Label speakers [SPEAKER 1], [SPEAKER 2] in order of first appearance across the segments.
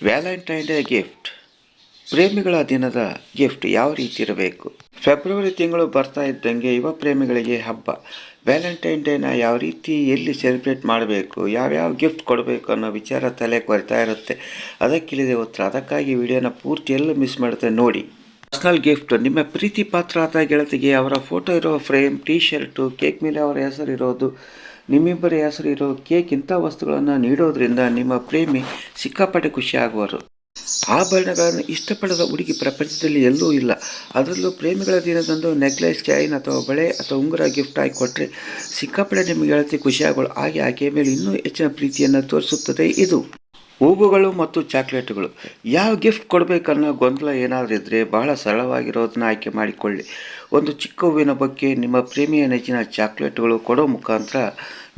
[SPEAKER 1] Valentine day gift. ಪ್ರೇಮಿಗಳ ದಿನದ gift ಯಾವ ರೀತಿ ಇರಬೇಕು? ಫೆಬ್ರವರಿ ತಿಂಗಳು ಬರ್ತಾ ಇದ್ದಂಗೆ ಯುವ ಪ್ರೇಮಿಗಳಿಗೆ ಹಬ್ಬ. ವ್ಯಾಲೆಂಟೈನ್ ಡೇನ ಯಾವ ರೀತಿ ಎಲ್ಲಿ ಸೆಲೆಬ್ರೇಟ್ ಮಾಡಬೇಕು, ಯಾವ್ಯಾವ ಗಿಫ್ಟ್ ಕೊಡಬೇಕು ಅನ್ನೋ ವಿಚಾರ ತಲೆ ಕೊರಿತಾ ಇರುತ್ತೆ. ಅದಕ್ಕಿಳಿದೆ ಉತ್ತರ. ಅದಕ್ಕಾಗಿ ವಿಡಿಯೋನ ಪೂರ್ತಿ ಎಲ್ಲ ಮಿಸ್ ಮಾಡುತ್ತೆ ನೋಡಿ. Personal gift. ನಿಮ್ಮ ಪ್ರೀತಿ ಪಾತ್ರ ಆದ ಗೆಳತಿಗೆ ಅವರ ಫೋಟೋ ಇರೋ ಫ್ರೇಮ್, ಟೀ ಶರ್ಟು, ಕೇಕ್ ಮೇಲೆ ಅವರ ಹೆಸರು ಇರೋದು, ನಿಮ್ಮಿಬ್ಬರ ಹೆಸರು ಇರೋ ಕೇಕ್, ಇಂಥ ವಸ್ತುಗಳನ್ನು ನೀಡೋದ್ರಿಂದ ನಿಮ್ಮ ಪ್ರೇಮಿ ಸಿಕ್ಕಾಪಟ್ಟೆ ಖುಷಿ ಆಗುವರು. ಆಭರಣಗಳನ್ನು ಇಷ್ಟಪಡದ ಹುಡುಗಿ ಪ್ರಪಂಚದಲ್ಲಿ ಎಲ್ಲೂ ಇಲ್ಲ. ಅದರಲ್ಲೂ ಪ್ರೇಮಿಗಳ ದಿನದಂದು ನೆಕ್ಲೆಸ್, ಚೈನ್ ಅಥವಾ ಬಳೆ ಅಥವಾ ಉಂಗುರ ಗಿಫ್ಟ್ ಆಗಿ ಕೊಟ್ಟರೆ ಸಿಕ್ಕಾಪಟ್ಟೆ ನಿಮ್ಮ ಗೆಳತಿ ಖುಷಿಯಾಗೋಳು. ಹಾಗೆ ಆಕೆಯ ಮೇಲೆ ಇನ್ನೂ ಹೆಚ್ಚಿನ ಪ್ರೀತಿಯನ್ನು ತೋರಿಸುತ್ತದೆ ಇದು. ಹೂವುಗಳು ಮತ್ತು ಚಾಕ್ಲೇಟುಗಳು. ಯಾವ ಗಿಫ್ಟ್ ಕೊಡಬೇಕನ್ನೋ ಗೊಂದಲ ಏನಾದರೂ ಇದ್ದರೆ ಬಹಳ ಸರಳವಾಗಿರೋದನ್ನ ಆಯ್ಕೆ ಮಾಡಿಕೊಳ್ಳಿ. ಒಂದು ಚಿಕ್ಕ ಹೂವಿನ ಬಗ್ಗೆ ನಿಮ್ಮ ಪ್ರೇಮಿಯ ನೆಚ್ಚಿನ ಚಾಕ್ಲೇಟುಗಳು ಕೊಡೋ ಮುಖಾಂತರ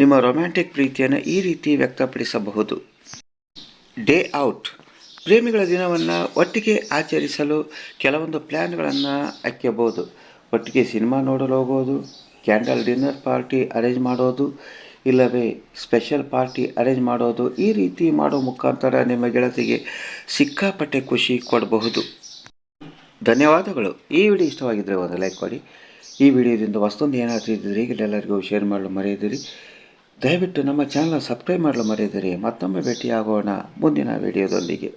[SPEAKER 1] ನಿಮ್ಮ ರೊಮ್ಯಾಂಟಿಕ್ ಪ್ರೀತಿಯನ್ನು ಈ ರೀತಿ ವ್ಯಕ್ತಪಡಿಸಬಹುದು. Day out. ಪ್ರೇಮಿಗಳ ದಿನವನ್ನು ಒಟ್ಟಿಗೆ ಆಚರಿಸಲು ಕೆಲವೊಂದು ಪ್ಲ್ಯಾನ್ಗಳನ್ನು ಹಾಕ್ಯಬಹುದು. ಒಟ್ಟಿಗೆ ಸಿನಿಮಾ ನೋಡಲು ಹೋಗೋದು, ಕ್ಯಾಂಡಲ್ ಡಿನ್ನರ್ ಪಾರ್ಟಿ ಅರೇಂಜ್ ಮಾಡೋದು, ಇಲ್ಲವೇ ಸ್ಪೆಷಲ್ ಪಾರ್ಟಿ ಅರೇಂಜ್ ಮಾಡೋದು. ಈ ರೀತಿ ಮಾಡೋ ಮುಖಾಂತರ ನಿಮ್ಮ ಗೆಳತಿಗೆ ಸಿಕ್ಕಾಪಟ್ಟೆ ಖುಷಿ ಕೊಡಬಹುದು. ಧನ್ಯವಾದಗಳು. ಈ ವಿಡಿಯೋ ಇಷ್ಟವಾಗಿದ್ದರೆ ಒಂದು ಲೈಕ್ ಕೊಡಿ. ಈ ವಿಡಿಯೋದಿಂದ ವಸ್ತುಂದು ಏನಾದರೂ ಇದ್ದರೆ ಈಗಲೆಲ್ಲರಿಗೂ ಶೇರ್ ಮಾಡಲು ಮರೆಯದಿರಿ. ದಯವಿಟ್ಟು ನಮ್ಮ ಚಾನಲ್ ಸಬ್ಸ್ಕ್ರೈಬ್ ಮಾಡಲು ಮರೆಯದಿರಿ. ಮತ್ತೊಮ್ಮೆ ಭೇಟಿಯಾಗೋಣ ಮುಂದಿನ ವಿಡಿಯೋದೊಂದಿಗೆ.